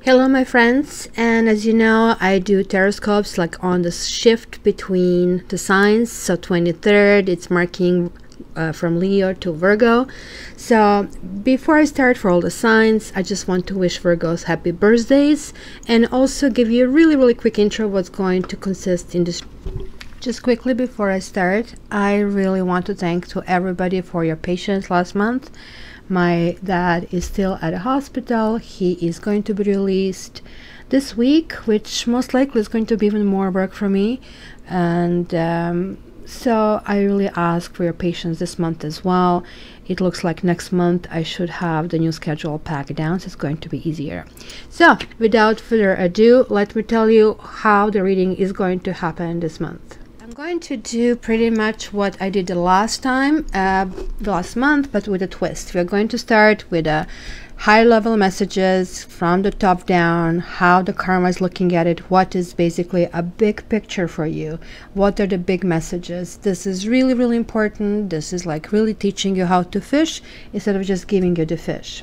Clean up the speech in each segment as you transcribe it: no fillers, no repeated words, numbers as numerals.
Hello my friends, and as you know I do Taroscopes like on the shift between the signs. So 23rd it's marking from Leo to Virgo. So before I start for all the signs, I just want to wish Virgos happy birthdays and also give you a really quick intro of what's going to consist in this. Just quickly before I start, I really want to thank to everybody for your patience last month. My dad is still at a hospital. He is going to be released this week, which most likely is going to be even more work for me. And so I really ask for your patience this month as well. It looks like next month I should have the new schedule packed down, so it's going to be easier. So without further ado, let me tell you how the reading is going to happen this month. I'm going to do pretty much what I did the last time, last month, but with a twist. We're going to start with a high-level messages from the top down, how the karma is looking at it, what is basically a big picture for you, what are the big messages. This is really important. This is like really teaching you how to fish instead of just giving you the fish.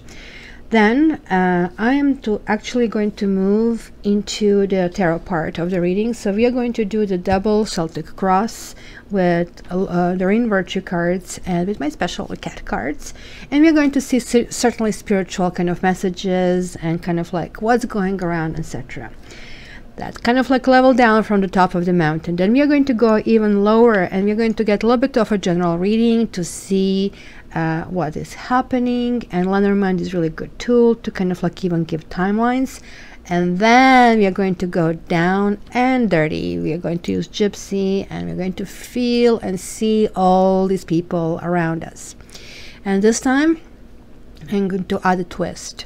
Then I am actually going to move into the tarot part of the reading. So we are going to do the double Celtic cross with the Rain Virtue cards and with my special cat cards. And we're going to see certainly spiritual kind of messages and kind of like what's going around, etc. That's kind of like level down from the top of the mountain. Then we are going to go even lower and we're going to get a little bit of a general reading to see what is happening. And Lenormand is really good tool to kind of like even give timelines. And then we are going to go down and dirty. We are going to use Gypsy and we're going to feel and see all these people around us. And this time I'm going to add a twist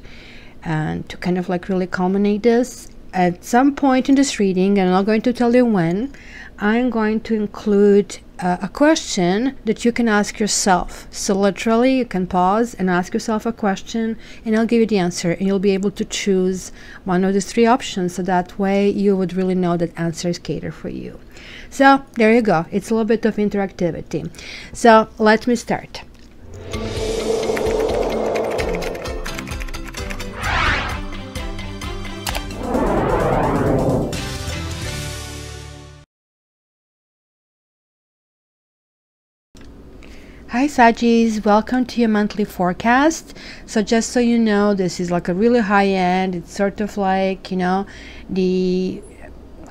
and to kind of like really culminate this. At some point in this reading, and I'm not going to tell you when, I'm going to include a question that you can ask yourself. So literally you can pause and ask yourself a question and I'll give you the answer and you'll be able to choose one of the three options, so that way you would really know that answer is catered for you. So there you go. It's a little bit of interactivity. So let me start. Hi Saggies, welcome to your monthly forecast. So just so you know, this is like a really high end. It's sort of like, you know, the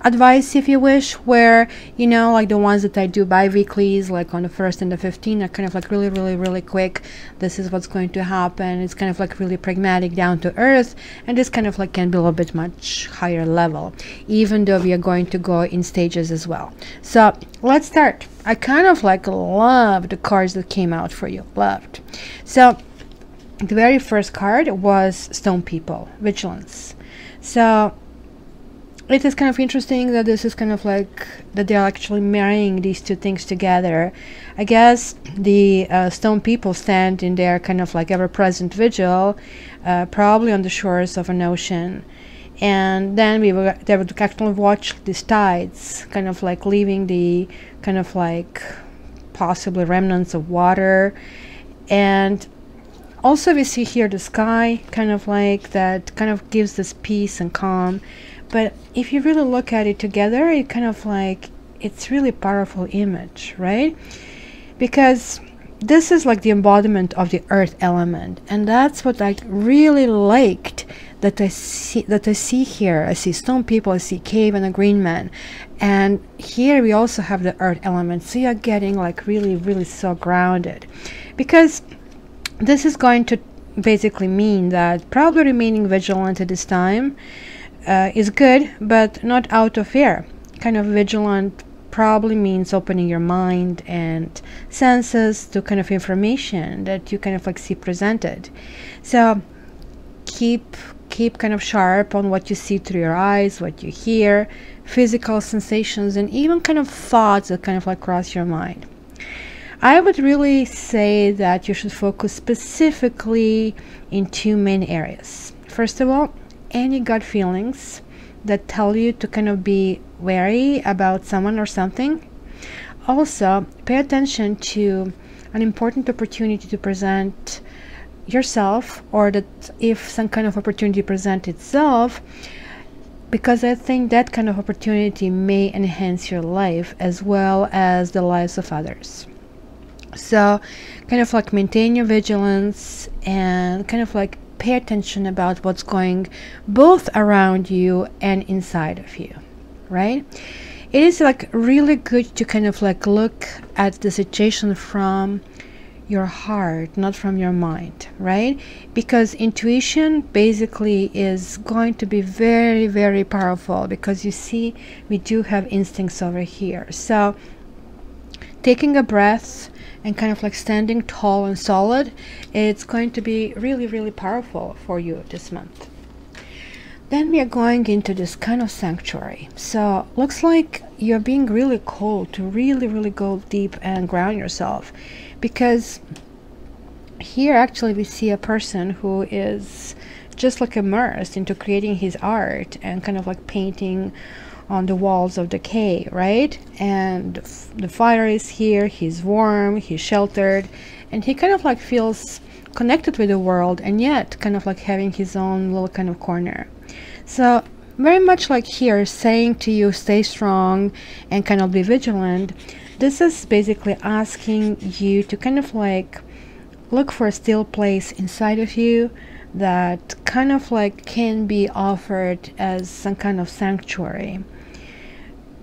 advice, if you wish, where, you know, like the ones that I do bi-weeklies, like on the 1st and the 15th, are kind of like really quick. This is what's going to happen. It's kind of like really pragmatic, down to earth, and this kind of like can be a little bit much higher level, even though we are going to go in stages as well. So let's start. I kind of like love the cards that came out for you. Loved. So the very first card was Stone People, Vigilance. So it is kind of interesting that this is kind of like that they're actually marrying these two things together. I guess the Stone People stand in their kind of like ever-present vigil, probably on the shores of an ocean. And then they would actually watch these tides kind of like leaving the kind of like possibly remnants of water. And also we see here the sky kind of like that kind of gives this peace and calm. But if you really look at it together, it kind of like, it's really powerful image, right? Because this is like the embodiment of the earth element, and that's what I really liked that I see here. I see Stone People, I see Cave and a Green Man, and here we also have the earth element. So you're getting like really so grounded, because this is going to basically mean that probably remaining vigilant at this time is good, but not out of fear. Kind of vigilant probably means opening your mind and senses to kind of information that you kind of like see presented. So keep kind of sharp on what you see through your eyes, what you hear, physical sensations, and even kind of thoughts that kind of like cross your mind. I would really say that you should focus specifically in two main areas. First of all, any gut feelings that tell you to kind of be wary about someone or something. Also, pay attention to an important opportunity to present yourself, or that if some kind of opportunity presents itself, because I think that kind of opportunity may enhance your life as well as the lives of others. So kind of like maintain your vigilance and kind of like pay attention about what's going both around you and inside of you, right? It is like really good to kind of like look at the situation from your heart, not from your mind, right? Because intuition basically is going to be very, very powerful, because you see, we do have instincts over here. So taking a breath and kind of like standing tall and solid, it's going to be really, really powerful for you this month. Then we are going into this kind of sanctuary. So looks like you're being really called to really, really go deep and ground yourself, because here actually we see a person who is just like immersed into creating his art and kind of like painting on the walls of the cave, right? And the fire is here, he's warm, he's sheltered, and he kind of like feels connected with the world, and yet kind of like having his own little kind of corner. So very much like here saying to you, stay strong and kind of be vigilant. This is basically asking you to kind of like look for a still place inside of you that kind of like can be offered as some kind of sanctuary.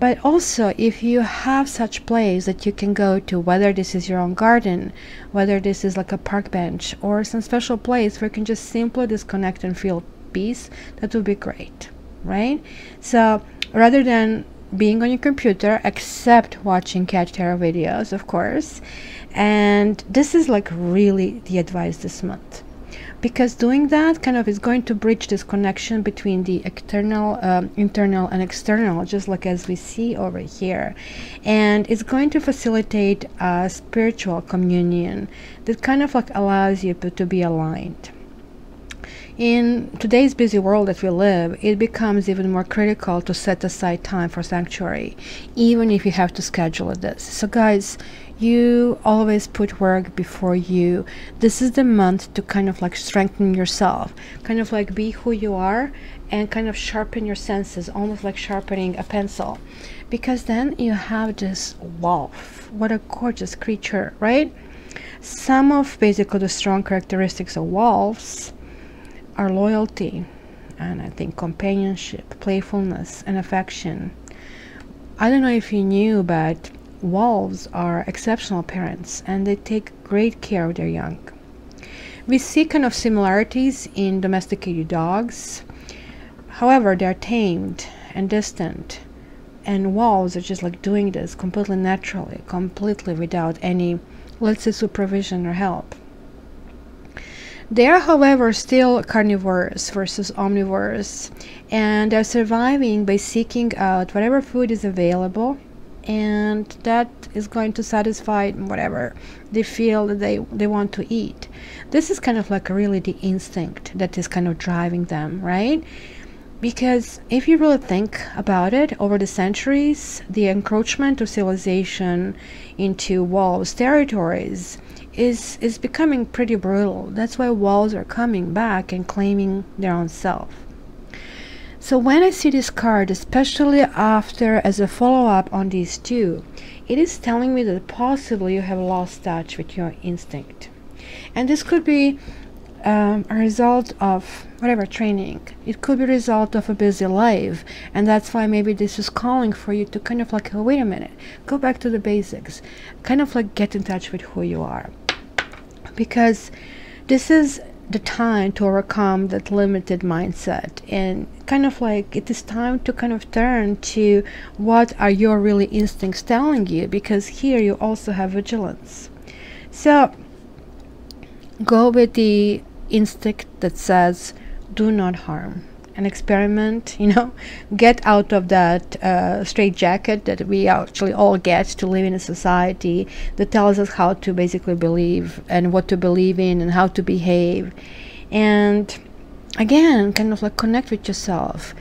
But also, if you have such place that you can go to, whether this is your own garden, whether this is like a park bench or some special place where you can just simply disconnect and feel peace, that would be great, right? So rather than being on your computer, except watching cat tarot videos, of course, and this is like really the advice this month, because doing that kind of is going to bridge this connection between the external, internal and external, just like as we see over here, and it's going to facilitate a spiritual communion that kind of like allows you to be aligned. In today's busy world that we live, it becomes even more critical to set aside time for sanctuary, even if you have to schedule this. So guys, you always put work before you. This is the month to kind of like strengthen yourself, kind of like be who you are, and kind of sharpen your senses, almost like sharpening a pencil, because then you have this wolf. What a gorgeous creature, right? Some of basically the strong characteristics of wolves are loyalty, and I think companionship, playfulness, and affection. I don't know if you knew, but wolves are exceptional parents, and they take great care of their young. We see kind of similarities in domesticated dogs. However, they're tamed and distant, and wolves are just like doing this completely naturally, completely without any, let's say, supervision or help. They are, however, still carnivores versus omnivores, and they're surviving by seeking out whatever food is available, and that is going to satisfy whatever they feel that they want to eat. This is kind of like really the instinct that is kind of driving them, right? Because if you really think about it, over the centuries, the encroachment of civilization into wolves' territories is becoming pretty brutal. That's why wolves are coming back and claiming their own self. So when I see this card, especially after as a follow-up on these two, it is telling me that possibly you have lost touch with your instinct, and this could be a result of whatever training. It could be a result of a busy life, and that's why maybe this is calling for you to kind of like, oh, wait a minute, go back to the basics, kind of like get in touch with who you are, because this is the time to overcome that limited mindset, and kind of like it is time to kind of turn to what are your really instincts telling you, because here you also have vigilance. So go with the instinct that says do not harm, and experiment, you know, get out of that straitjacket that we actually all get to live in a society that tells us how to basically believe and what to believe in and how to behave. And again, kind of like connect with yourself,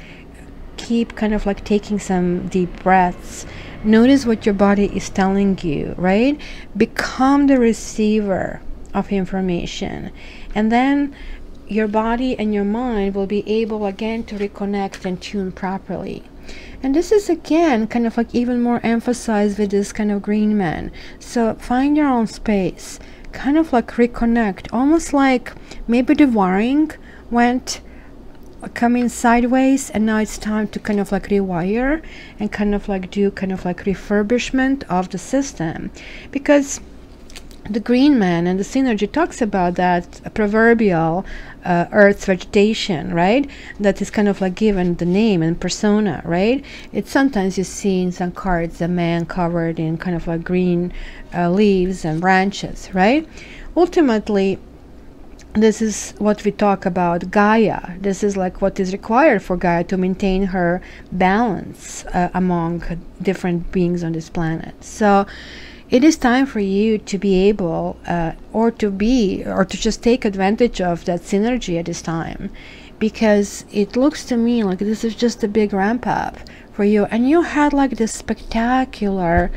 keep kind of like taking some deep breaths, notice what your body is telling you, right? Become the receiver of information, and then your body and your mind will be able again to reconnect and tune properly. And this is again kind of like even more emphasized with this kind of green man. So find your own space, kind of like reconnect, almost like maybe the wiring went coming sideways, and now it's time to kind of like rewire and kind of like do kind of like refurbishment of the system. Because the green man and the synergy talks about that proverbial earth's vegetation, right? That is kind of like given the name and persona, right? It's sometimes you see in some cards a man covered in kind of like green leaves and branches, right? Ultimately, this is what we talk about Gaia. This is like what is required for Gaia to maintain her balance among different beings on this planet. So it is time for you to be able or to just take advantage of that synergy at this time, because it looks to me like this is just a big ramp up for you. And you had like this spectacular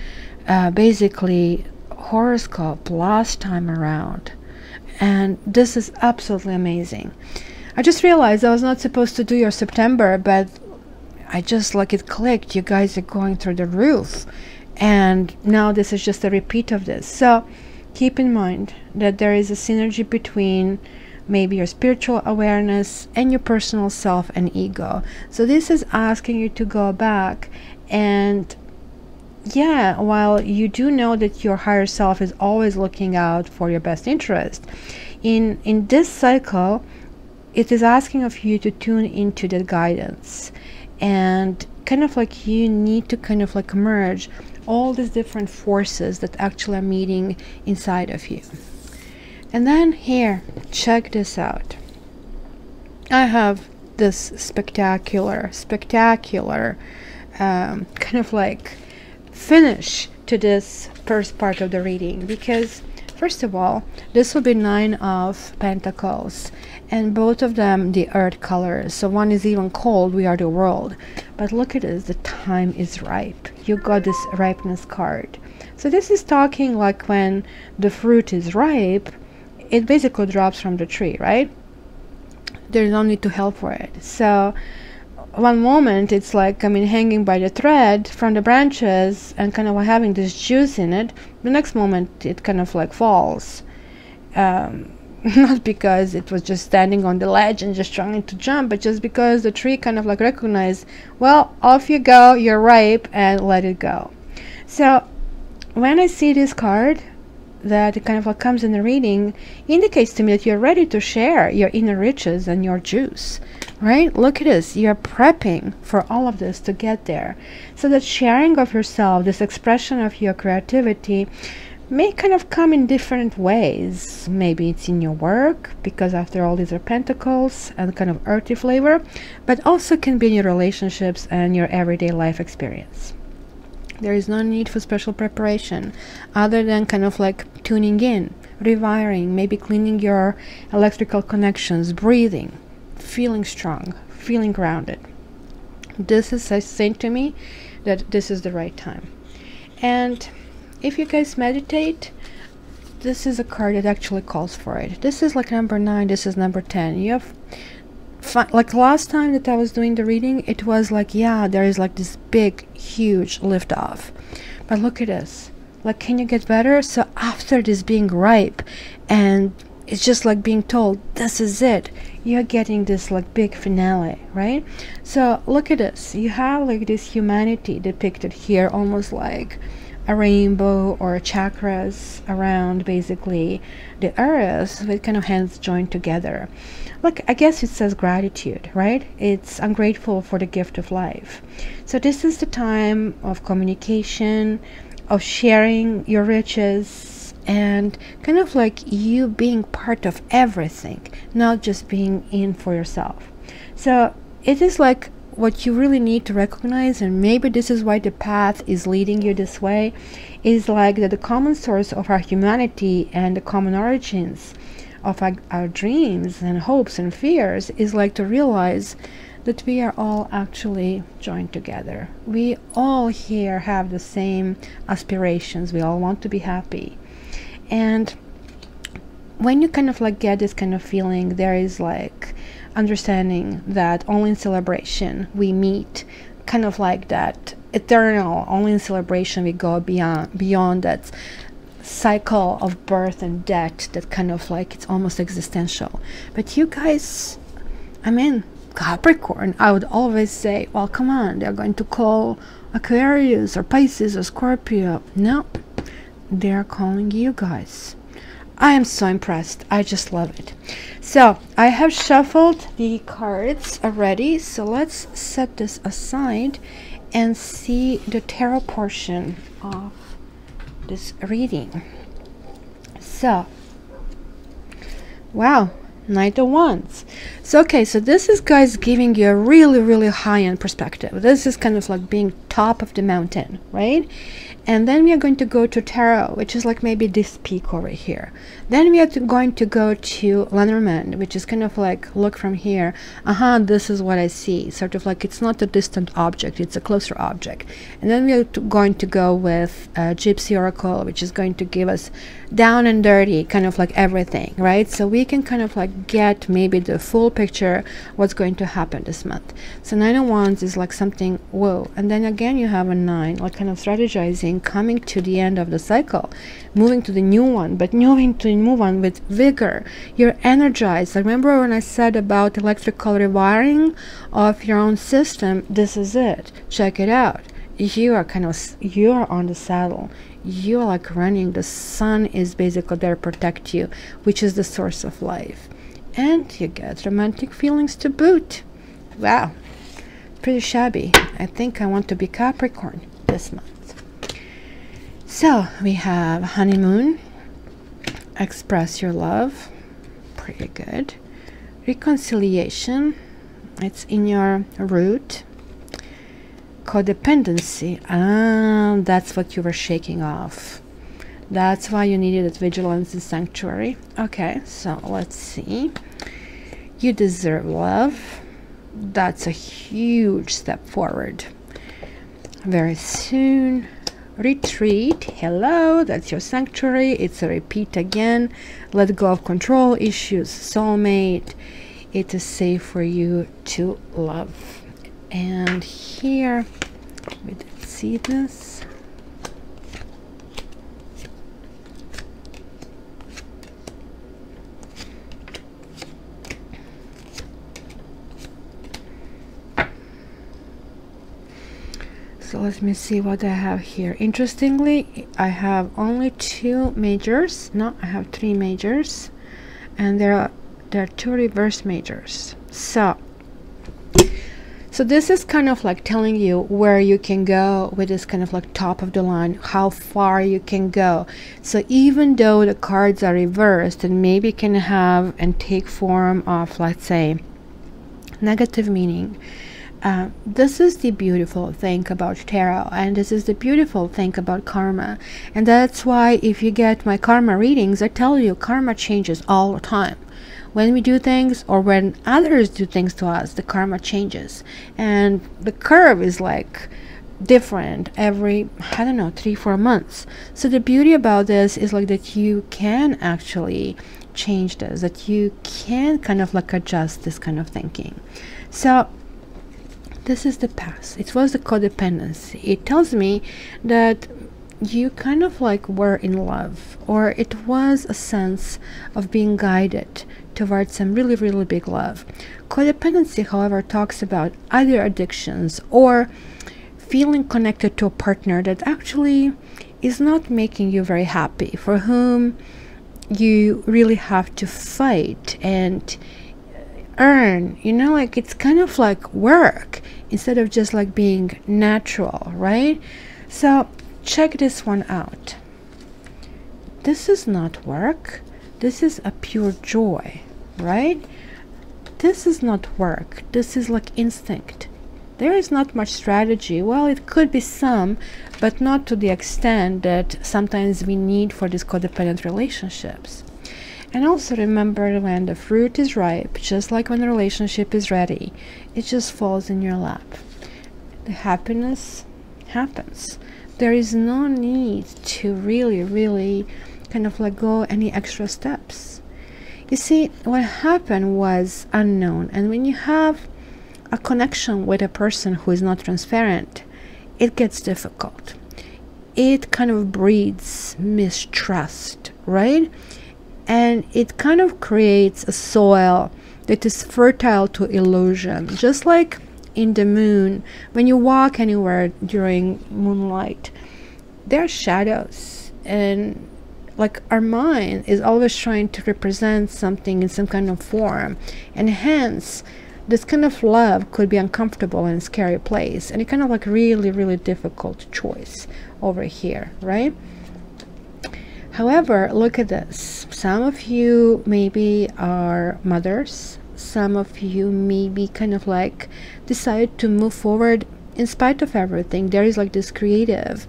basically horoscope last time around, and this is absolutely amazing. I just realized I was not supposed to do your September, but I just like it clicked. You guys are going through the roof. And now this is just a repeat of this. So keep in mind that there is a synergy between maybe your spiritual awareness and your personal self and ego. So this is asking you to go back, and yeah, while you do know that your higher self is always looking out for your best interest, in this cycle it is asking of you to tune into that guidance, and kind of like you need to kind of like merge all these different forces that actually are meeting inside of you. And then here, check this out. I have this spectacular kind of like finish to this first part of the reading, because first of all, this will be 9 of Pentacles, and both of them the earth colors. So one is even cold, we are the world. But look at this, the time is ripe. You got this ripeness card. So this is talking like when the fruit is ripe, it basically drops from the tree, right? There's no need to help for it. So one moment it's like, I mean, hanging by the thread from the branches and kind of having this juice in it. The next moment it kind of like falls. Not because it was just standing on the ledge and just trying to jump, but just because the tree kind of like recognized, well, off you go, you're ripe, and let it go. So when I see this card that it kind of like comes in the reading, indicates to me that you're ready to share your inner riches and your juice, right? Look at this, you're prepping for all of this to get there. So that sharing of yourself, this expression of your creativity, may kind of come in different ways. Maybe it's in your work, because after all these are pentacles and kind of earthy flavor, but also can be in your relationships and your everyday life experience. There is no need for special preparation other than kind of like tuning in, rewiring, maybe cleaning your electrical connections, breathing, feeling strong, feeling grounded. This is saying to me that this is the right time. And if you guys meditate, this is a card that actually calls for it. This is like number 9, this is number 10. You have like last time that I was doing the reading, it was like, yeah, there is like this big huge lift off, but look at this, like, can you get better? So after this being ripe and it's just like being told this is it, you're getting this like big finale, right? So look at this, you have like this humanity depicted here, almost like a rainbow or chakras around basically the earth with kind of hands joined together. Look, I guess it says gratitude, right? It's ungrateful for the gift of life. So this is the time of communication, of sharing your riches, and kind of like you being part of everything, not just being in for yourself. So it is like what you really need to recognize, and maybe this is why the path is leading you this way, is like that the common source of our humanity and the common origins of our dreams and hopes and fears is like to realize that we are all actually joined together. We all here have the same aspirations. We all want to be happy. And when you kind of like get this kind of feeling, there is like understanding that only in celebration we meet, kind of like that eternal, only in celebration we go beyond that cycle of birth and death, that kind of like it's almost existential. But you guys, I mean, Capricorn, I would always say, well, come on, they're going to call Aquarius or Pisces or Scorpio. No, they're calling you guys. I am so impressed. I just love it. So I have shuffled the cards already, so let's set this aside and see the tarot portion of this reading. So, wow, Knight of Wands. So okay, so this is, guys, giving you a really high-end perspective. This is kind of like being top of the mountain, right? And then we are going to go to Tarot, which is like maybe this peak over here. Then we are going to go to Lenormand, which is kind of like, look from here. This is what I see. Sort of like, it's not a distant object, it's a closer object. And then we are going to go with Gypsy Oracle, which is going to give us down and dirty, kind of like everything, right? So we can kind of like get maybe the full picture what's going to happen this month. So Nine of Wands is like something, whoa. And then again you have a 9, like kind of strategizing, coming to the end of the cycle, moving to the new one, but moving to the new one with vigor. You're energized. Remember when I said about electrical rewiring of your own system? This is it. Check it out. You are on the saddle. You're like running. The sun is basically there to protect you, which is the source of life. And you get romantic feelings to boot. Wow, pretty shabby. I think I want to be Capricorn this month. So we have honeymoon, express your love, pretty good. Reconciliation, it's in your root. Codependency, that's what you were shaking off. That's why you needed that vigilance and sanctuary. Okay, so let's see. You deserve love. That's a huge step forward. Very soon. Retreat, hello, that's your sanctuary. It's a repeat again. Let go of control issues, soulmate. It is safe for you to love. And here we did see this. So let me see what I have here. Interestingly, I have only 2 majors. No, I have 3 majors, and there are 2 reverse majors. So this is kind of like telling you where you can go with this kind of like top of the line, how far you can go. So even though the cards are reversed and maybe can have and take form of, let's say, negative meaning, this is the beautiful thing about tarot, and this is the beautiful thing about karma. And that's why if you get my karma readings, I tell you karma changes all the time. When we do things or when others do things to us, the karma changes, and the curve is like different every, I don't know, 3-4 months. So the beauty about this is like that you can actually change this, that you can kind of like adjust this kind of thinking. So this is the past. It was the codependency. It tells me that you kind of like were in love, or it was a sense of being guided towards some really big love. Codependency, however, talks about either addictions or feeling connected to a partner that actually is not making you very happy, for whom you really have to fight and earn, you know, like it's kind of like work instead of just like being natural, right? So check this one out. This is not work. This is a pure joy, right? This is not work. This is like instinct. There is not much strategy. Well, it could be some, but not to the extent that sometimes we need for these codependent relationships. And also remember, when the fruit is ripe, just like when the relationship is ready, it just falls in your lap. The happiness happens. There is no need to really kind of like go any extra steps. You see, what happened was unknown, and when you have a connection with a person who is not transparent, it gets difficult. It kind of breeds mistrust, right? And it kind of creates a soil that is fertile to illusion. Just like in the moon, when you walk anywhere during moonlight, there are shadows, and like our mind is always trying to represent something in some kind of form, and hence this kind of love could be uncomfortable in a scary place, and it kind of like really difficult choice over here, right? However, look at this. Some of you maybe are mothers. Some of you maybe kind of like decide to move forward in spite of everything. There is like this creative,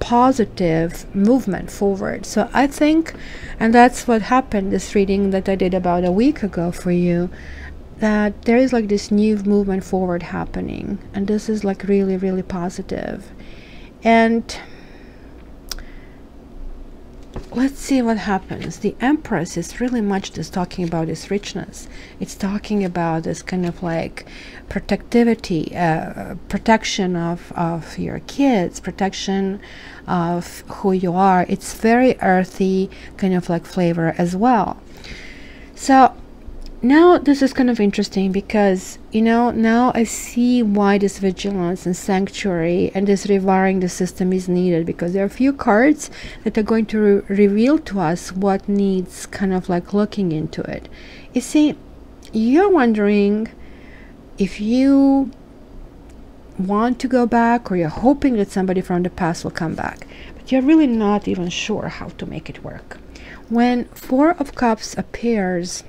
positive movement forward. So I think, and that's what happened, this reading that I did about a week ago for you, that there is like this new movement forward happening, and this is like really positive. And let's see what happens. The Empress is really much just talking about this richness. It's talking about this kind of like protectivity, protection of your kids, protection of who you are. It's very earthy kind of like flavor as well. So now this is kind of interesting because, you know, now I see why this vigilance and sanctuary and this rewiring the system is needed, because there are a few cards that are going to reveal to us what needs kind of like looking into it. You see, you're wondering if you want to go back, or you're hoping that somebody from the past will come back, but you're really not even sure how to make it work. When Four of Cups appears,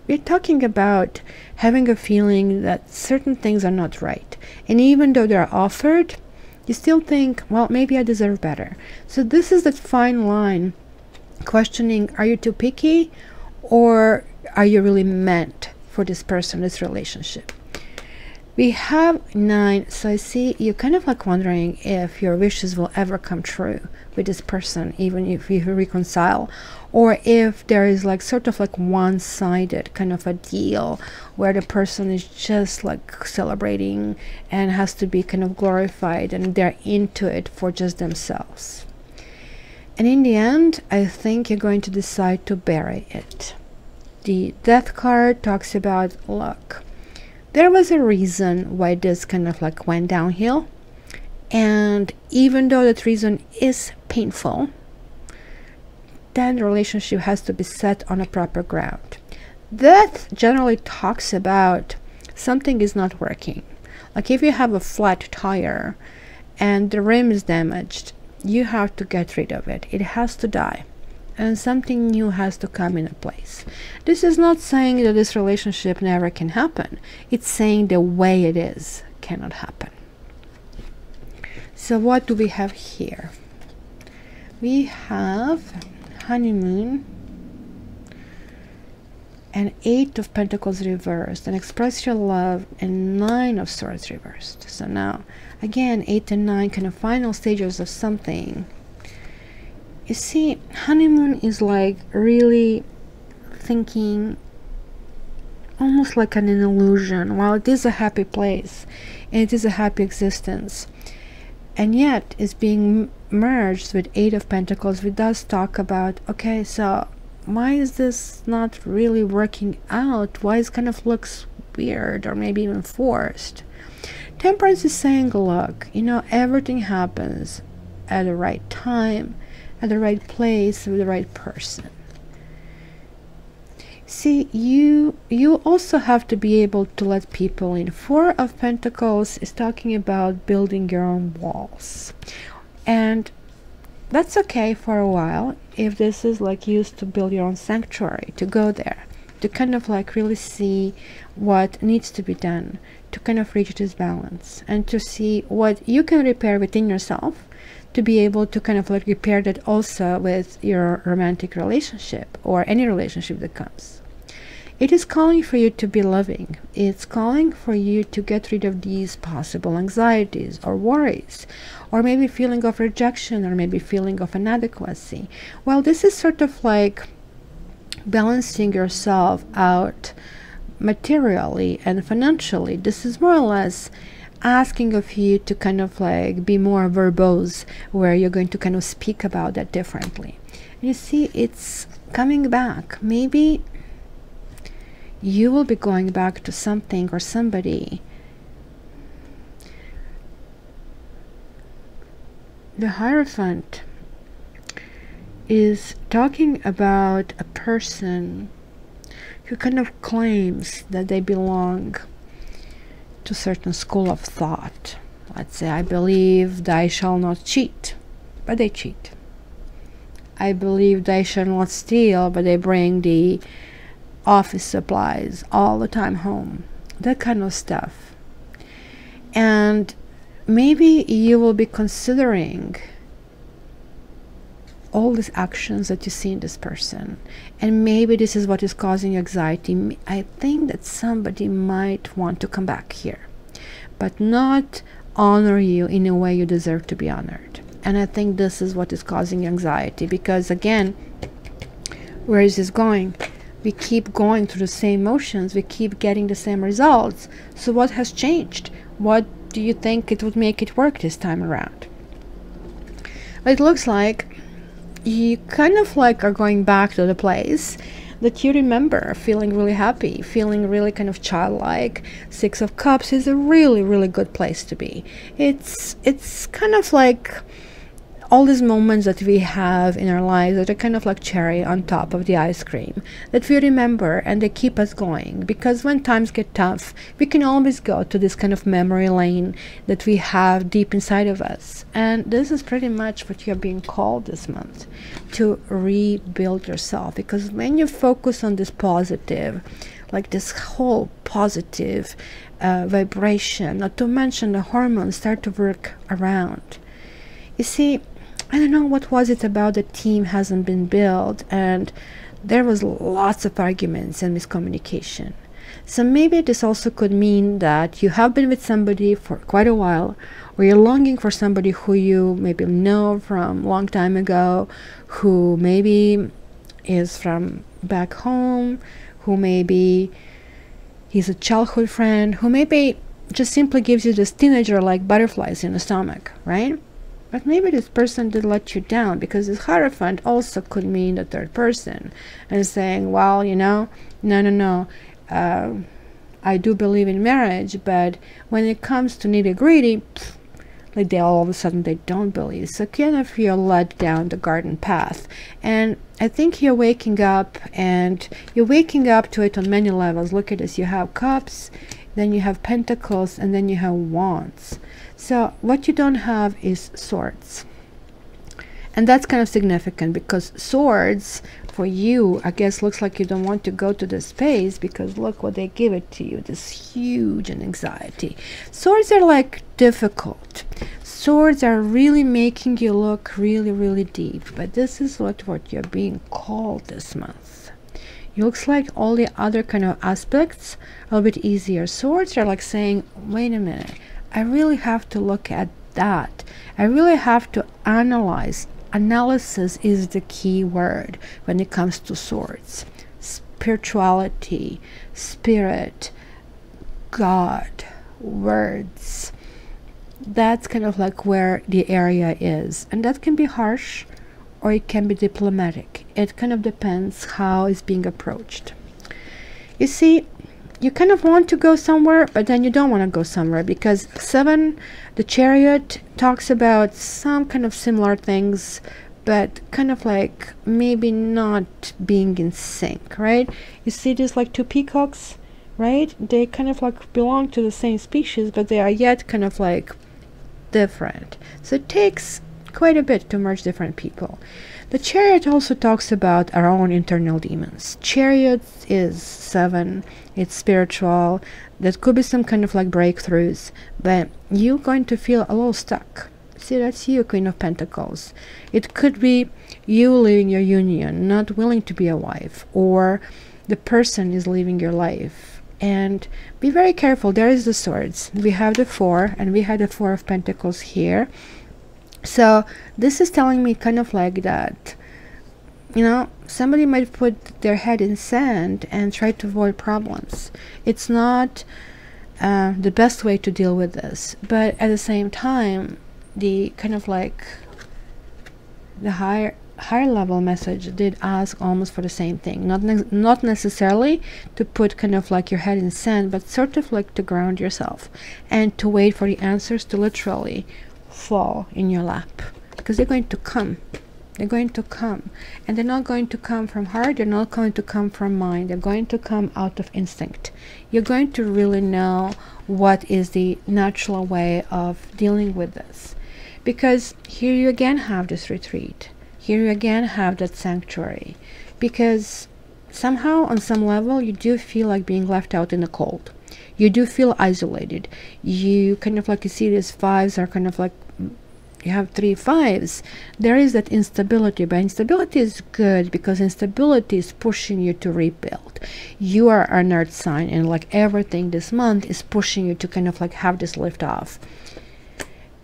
we're talking about having a feeling that certain things are not right. And even though they're offered, you still think, well, maybe I deserve better. So this is that fine line, questioning, are you too picky, or are you really meant for this person, this relationship? We have 9, so I see you're kind of like wondering if your wishes will ever come true with this person, even if you reconcile, or if there is like sort of like one-sided kind of a deal where the person is just like celebrating and has to be kind of glorified, and they're into it for just themselves. And in the end, I think you're going to decide to bury it. The Death card talks about, look, there was a reason why this kind of like went downhill, and even though that reason is painful, then the relationship has to be set on a proper ground. Death generally talks about something is not working. Like if you have a flat tire and the rim is damaged, you have to get rid of it. It has to die, and something new has to come into place. This is not saying that this relationship never can happen. It's saying the way it is cannot happen. So what do we have here? We have honeymoon and 8 of Pentacles reversed, and express your love, and 9 of Swords reversed. So now again, 8 and 9 kind of final stages of something. You see, honeymoon is like really thinking almost like an illusion. While it is a happy place and it is a happy existence, and yet is being merged with 8 of Pentacles, we does talk about, okay, so why is this not really working out? Why it kind of looks weird, or maybe even forced? Temperance is saying, look, you know, everything happens at the right time, at the right place, with the right person. See, you also have to be able to let people in. 4 of Pentacles is talking about building your own walls, and that's okay for a while if this is like used to build your own sanctuary, to go there, to kind of like really see what needs to be done, to kind of reach this balance, and to see what you can repair within yourself, to be able to kind of like repair that also with your romantic relationship or any relationship that comes. It is calling for you to be loving. It's calling for you to get rid of these possible anxieties or worries, or maybe feeling of rejection, or maybe feeling of inadequacy. Well, this is sort of like balancing yourself out materially and financially. This is more or less asking of you to kind of like be more verbose, where you're going to kind of speak about that differently. You see, it's coming back. Maybe you will be going back to something or somebody. The Hierophant is talking about a person who kind of claims that they belong to a certain school of thought. Let's say, I believe thou shalt not cheat, but they cheat. I believe they shall not steal, but they bring the office supplies all the time home. That kind of stuff. And maybe you will be considering all these actions that you see in this person, and maybe this is what is causing anxiety. I think that somebody might want to come back here, but not honor you in a way you deserve to be honored. And I think this is what is causing anxiety, because again, where is this going? We keep going through the same motions, we keep getting the same results. So what has changed? What do you think it would make it work this time around? It looks like you kind of like are going back to the place that you remember, feeling really happy, feeling really kind of childlike. Six of Cups is a really, really good place to be. It's kind of like all these moments that we have in our lives that are kind of like cherry on top of the ice cream that we remember, and they keep us going, because when times get tough, we can always go to this kind of memory lane that we have deep inside of us. And this is pretty much what you're being called this month, to rebuild yourself. Because when you focus on this positive, like this whole positive vibration, not to mention the hormones start to work around. You see, I don't know what was it about the team hasn't been built, and there was lots of arguments and miscommunication. So maybe this also could mean that you have been with somebody for quite a while, or you're longing for somebody who you maybe know from a long time ago, who maybe is from back home, who maybe he's a childhood friend, who maybe just simply gives you this teenager like butterflies in the stomach, right? But maybe this person did let you down, because this Hierophant also could mean the third person, and saying, well, you know, no, I do believe in marriage, but when it comes to nitty-gritty, like they all of a sudden they don't believe. So kind of you're led down the garden path. And I think you're waking up, and you're waking up to it on many levels. Look at this, you have Cups, then you have Pentacles, and then you have Wands. So what you don't have is Swords. And that's kind of significant, because Swords for you, I guess, looks like you don't want to go to the space, because look what they give it to you, this huge anxiety. Swords are like difficult. Swords are really making you look really, really deep. But this is what you're being called this month. It looks like all the other kind of aspects are a bit easier. Swords are like saying, wait a minute, I really have to look at that. I really have to analyze. Analysis is the key word when it comes to Swords. Spirituality, spirit, God, words. That's kind of like where the area is. And that can be harsh, or it can be diplomatic. It kind of depends how it's being approached. You see, you kind of want to go somewhere, but then you don't want to go somewhere, because 7, the Chariot, talks about some kind of similar things, but kind of like maybe not being in sync, right? You see this like 2 peacocks, right? They kind of like belong to the same species, but they are yet kind of like different. So it takes quite a bit to merge different people. The Chariot also talks about our own internal demons. Chariot is 7, it's spiritual. That could be some kind of like breakthroughs, but you're going to feel a little stuck. See, that's you, Queen of Pentacles. It could be you leaving your union, not willing to be a wife, or the person is leaving your life. And be very careful. There is the swords. We have the 4, and we had the 4 of Pentacles here. So this is telling me kind of like that, you know, somebody might put their head in sand and try to avoid problems. It's not the best way to deal with this, but at the same time, the kind of like the higher level message did ask almost for the same thing. Not necessarily to put kind of like your head in sand, but sort of like to ground yourself and to wait for the answers to literally fall in your lap, because they're going to come. They're going to come, and they're not going to come from heart, they're not going to come from mind, they're going to come out of instinct. You're going to really know what is the natural way of dealing with this, because here you again have this retreat, here you again have that sanctuary, because somehow on some level you do feel like being left out in the cold. You do feel isolated. You kind of like, you see these 5s are kind of like, you have 3 5s. There is that instability, but instability is good because instability is pushing you to rebuild. You are an earth sign, and like everything this month is pushing you to kind of like have this lift off.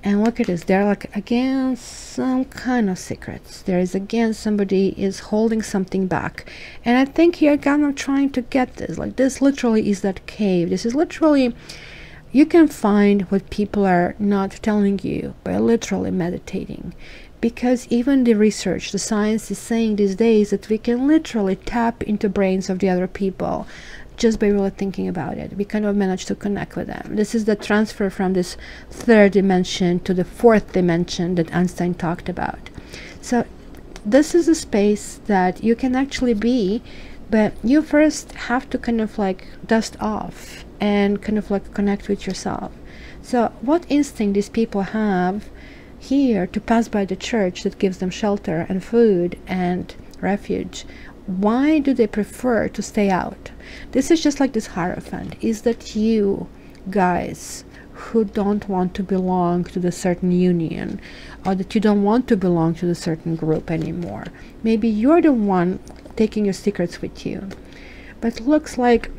And look at this, there are like again some kind of secrets. There is again somebody is holding something back, and I think you're kind of trying to get this. Like this literally is that cave. This is literally, you can find what people are not telling you by literally meditating, because even the research, the science is saying these days that we can literally tap into brains of the other people just by really thinking about it. We kind of manage to connect with them. This is the transfer from this 3rd dimension to the 4th dimension that Einstein talked about. So this is a space that you can actually be, but you first have to kind of like dust off and kind of like connect with yourself. So what instinct these people have here to pass by the church that gives them shelter and food and refuge, why do they prefer to stay out? This is just like this Hierophant. Is that you guys who don't want to belong to the certain union, or that you don't want to belong to the certain group anymore? Maybe you're the one taking your secrets with you, but it looks like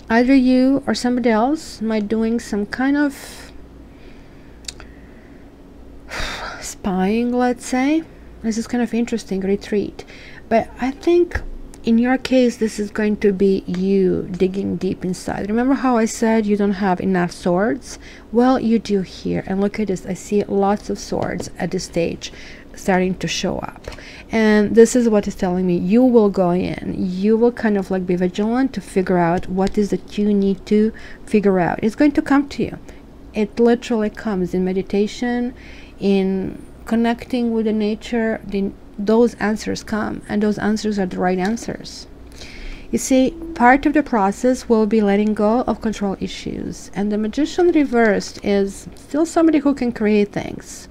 either you or somebody else might doing some kind of spying, let's say. This is kind of interesting retreat, but I think in your case this is going to be you digging deep inside. Remember how I said you don't have enough swords? Well, you do here, and look at this. I see lots of swords at this stage starting to show up, and this is what is telling me you will go in, you will kind of like be vigilant to figure out what is that you need to figure out. It's going to come to you. It literally comes in meditation, in connecting with the nature. Those answers come, and those answers are the right answers. You see, part of the process will be letting go of control issues, and the Magician reversed is still somebody who can create things,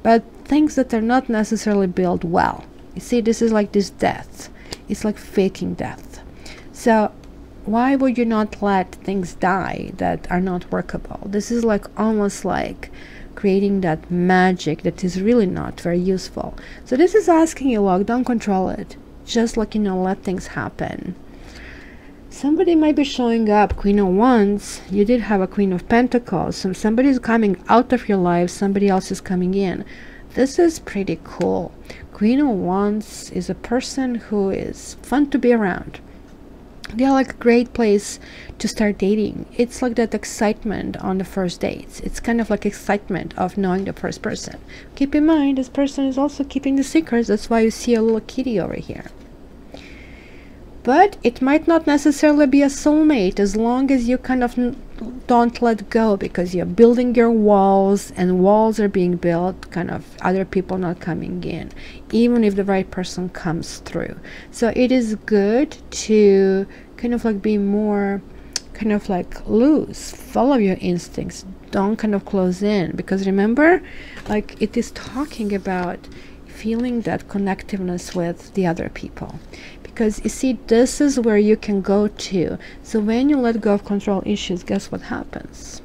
but things that are not necessarily built well. You see, this is like this death. It's like faking death. So why would you not let things die that are not workable? This is like almost like creating that magic that is really not very useful. So this is asking you, look, don't control it. Just like, you know, let things happen. Somebody might be showing up. Queen of Wands, you did have a Queen of Pentacles. So somebody is coming out of your life, somebody else is coming in. This is pretty cool. Queen of Wands is a person who is fun to be around. They are like a great place to start dating. It's like that excitement on the first dates. It's kind of like excitement of knowing the first person. Keep in mind, this person is also keeping the secrets. That's why you see a little kitty over here. But it might not necessarily be a soulmate, as long as you kind of don't let go, because you're building your walls, and walls are being built, kind of other people not coming in, even if the right person comes through. So it is good to kind of like be more kind of like loose, follow your instincts, don't kind of close in, because remember, like it is talking about feeling that connectiveness with the other people. Because you see, this is where you can go to. So when you let go of control issues, guess what happens?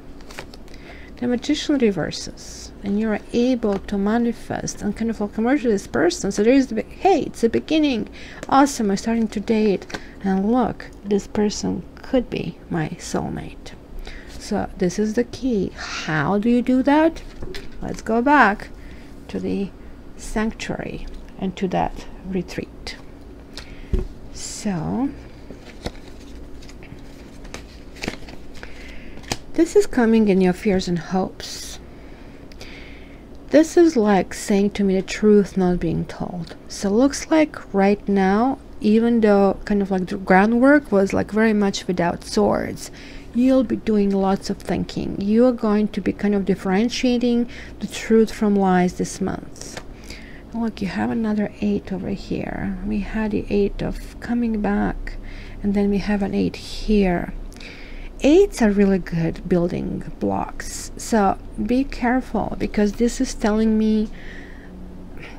The Magician reverses, and you're able to manifest and kind of like merge with this person. So there is the, hey, hey, it's a beginning. Awesome, I'm starting to date. And look, this person could be my soulmate. So this is the key. How do you do that? Let's go back to the sanctuary and to that retreat. So this is coming in your fears and hopes. This is like saying to me the truth not being told. So looks like right now, even though kind of like the groundwork was like very much without swords, you'll be doing lots of thinking. You are going to be kind of differentiating the truth from lies this month. Look, you have another 8 over here. We had the 8 of coming back, and then we have an 8 here. 8s are really good building blocks, so be careful, because this is telling me,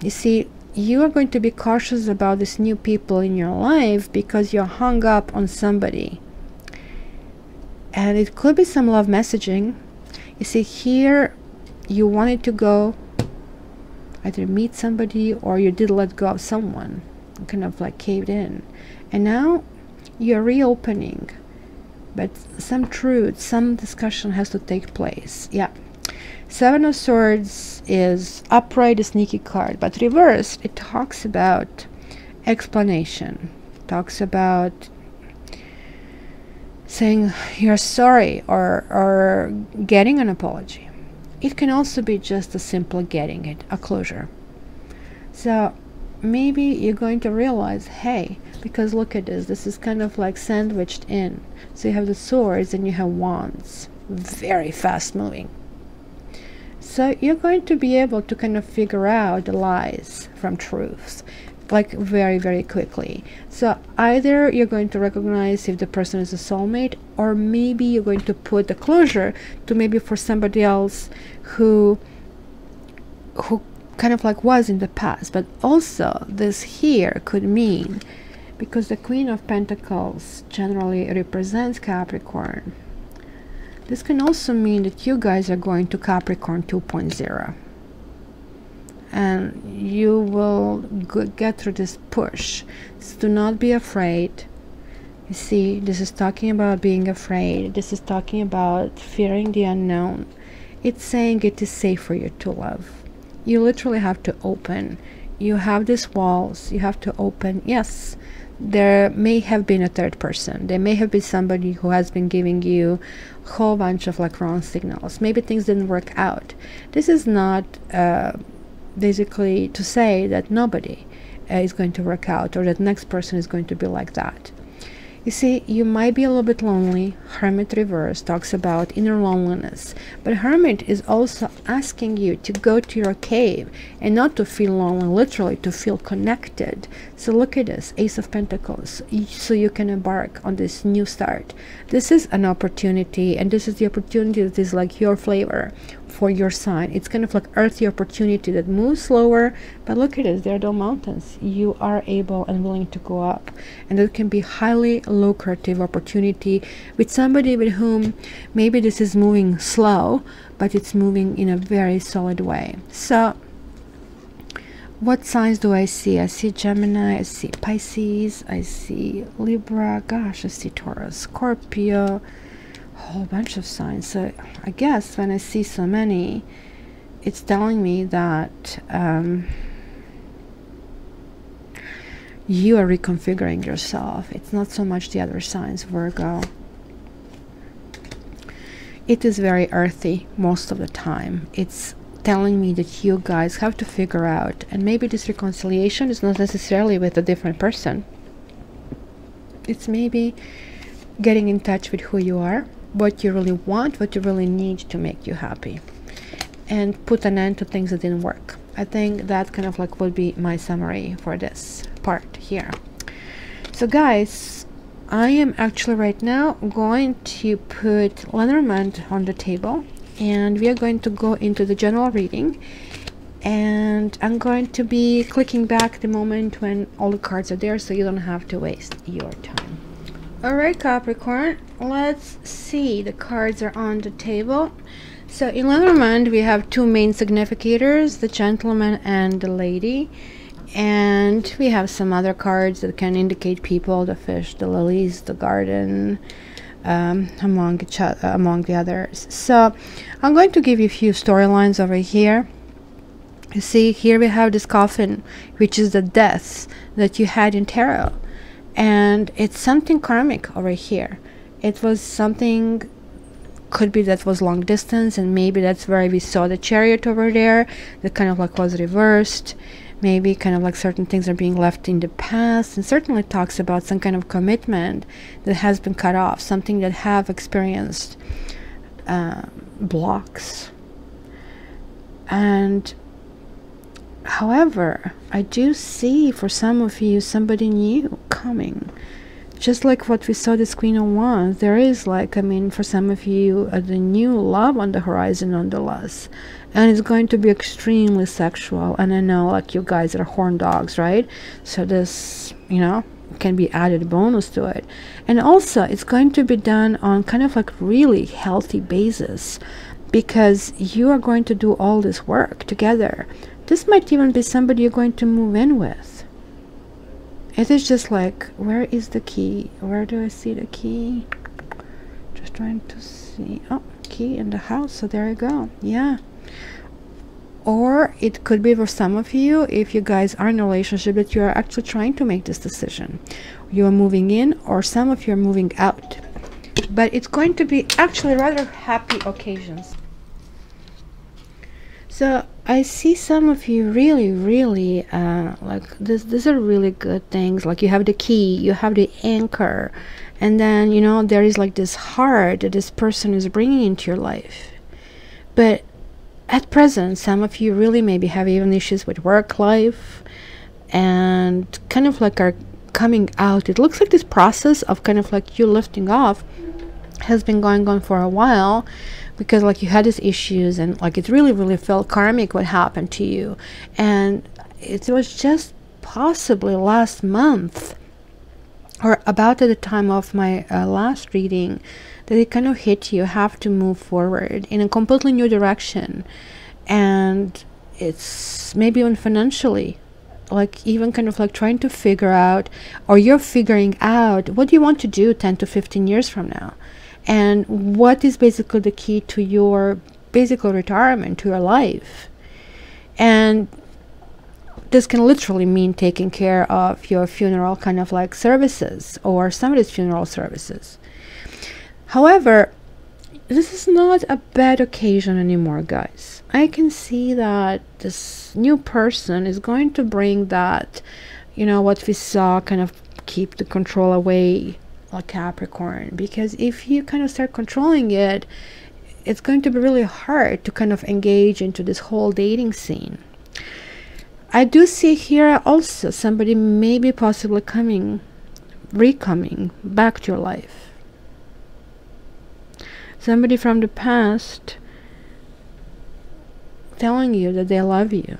you see, you are going to be cautious about these new people in your life because you're hung up on somebody. And it could be some love messaging. You see, here you wanted to go either meet somebody, or you did let go of someone, kind of like caved in, and now you're reopening. But some truth, some discussion has to take place. Yeah, 7 of Swords is upright, a sneaky card, but reversed, it talks about explanation, talks about saying you're sorry, or getting an apology. It can also be just a simple getting it, a closure. So maybe you're going to realize, hey, because look at this, this is kind of like sandwiched in. So you have the swords and you have wands, very fast moving. So you're going to be able to kind of figure out the lies from truths, like very, very quickly. So either you're going to recognize if the person is a soulmate, or maybe you're going to put the closure to maybe for somebody else who kind of like was in the past. But also this here could mean, because the Queen of Pentacles generally represents Capricorn, this can also mean that you guys are going to Capricorn 2.0. And you will get through this push. So do not be afraid. You see, this is talking about being afraid. This is talking about fearing the unknown. It's saying it is safe for you to love. You literally have to open. You have these walls. You have to open. Yes, there may have been a third person. There may have been somebody who has been giving you a whole bunch of like wrong signals. Maybe things didn't work out. This is not basically to say that nobody is going to work out, or that next person is going to be like that. You see, you might be a little bit lonely. Hermit reverse talks about inner loneliness, but Hermit is also asking you to go to your cave and not to feel lonely, literally to feel connected. So look at this, Ace of Pentacles, so you can embark on this new start. This is an opportunity, and this is the opportunity that is like your flavor for your sign. It's kind of like earthy opportunity that moves slower, but look at it, there are no mountains. You are able and willing to go up, and it can be highly lucrative opportunity with somebody with whom maybe this is moving slow, but it's moving in a very solid way. So what signs do I see? I see Gemini, I see Pisces, I see Libra, gosh, I see Taurus, Scorpio, whole bunch of signs. So I guess when I see so many, it's telling me that you are reconfiguring yourself. It's not so much the other signs. Virgo, it is very earthy most of the time. It's telling me that you guys have to figure out, and maybe this reconciliation is not necessarily with a different person. It's maybe getting in touch with who you are, what you really want, what you really need to make you happy, and put an end to things that didn't work. I think that kind of like would be my summary for this part here. So guys, I am actually right now going to put Lenormand on the table, and we are going to go into the general reading, and I'm going to be clicking back the moment when all the cards are there, so you don't have to waste your time. Alright Capricorn, let's see, the cards are on the table. So in Lenormand we have two main significators, the gentleman and the lady, And we have some other cards that can indicate people, the fish, the lilies, the garden, among the others. So I'm going to give you a few storylines over here. You see, here we have this coffin, which is the deaths that you had in tarot. And it's something karmic over here. It was something, could be that was long distance, and maybe that's where we saw the Chariot over there that kind of like was reversed. Maybe kind of like certain things are being left in the past, and certainly talks about some kind of commitment that has been cut off, something that have experienced blocks. And however, I do see for some of you somebody new coming. Just like what we saw this Queen of Wands, there is like, I mean, for some of you, the new love on the horizon nonetheless. And it's going to be extremely sexual. And I know, like, you guys are horn dogs, right? So this, you know, can be added bonus to it. And also, it's going to be done on kind of like really healthy basis, because you are going to do all this work together. This might even be somebody you're going to move in with. It is just like, where is the key? Where do I see the key? Just trying to see. Oh, key in the house. So there you go. Yeah. Or it could be for some of you, if you guys are in a relationship, that you are actually trying to make this decision. You are moving in, or some of you are moving out. But it's going to be actually rather happy occasions. So I see some of you really, really like this. These are really good things. Like you have the key, you have the anchor, and then, you know, there is like this heart that this person is bringing into your life. But at present, some of you really maybe have even issues with work life, and kind of like are coming out. It looks like this process of kind of like you lifting off has been going on for a while, because like you had these issues, and like it really, really felt karmic what happened to you. And it was just possibly last month, or about at the time of my last reading, that it kind of hit you. Have to move forward in a completely new direction. And it's maybe even financially, like even kind of like trying to figure out, or you're figuring out, what do you want to do 10 to 15 years from now? And what is basically the key to your basic retirement, to your life? And this can literally mean taking care of your funeral kind of like services, or somebody's funeral services. However, this is not a bad occasion anymore, guys. I can see that this new person is going to bring that, you know, what we saw, kind of keep the control away, like Capricorn. Because if you kind of start controlling it, it's going to be really hard to kind of engage into this whole dating scene. I do see here also somebody maybe possibly coming back to your life. Somebody from the past telling you that they love you.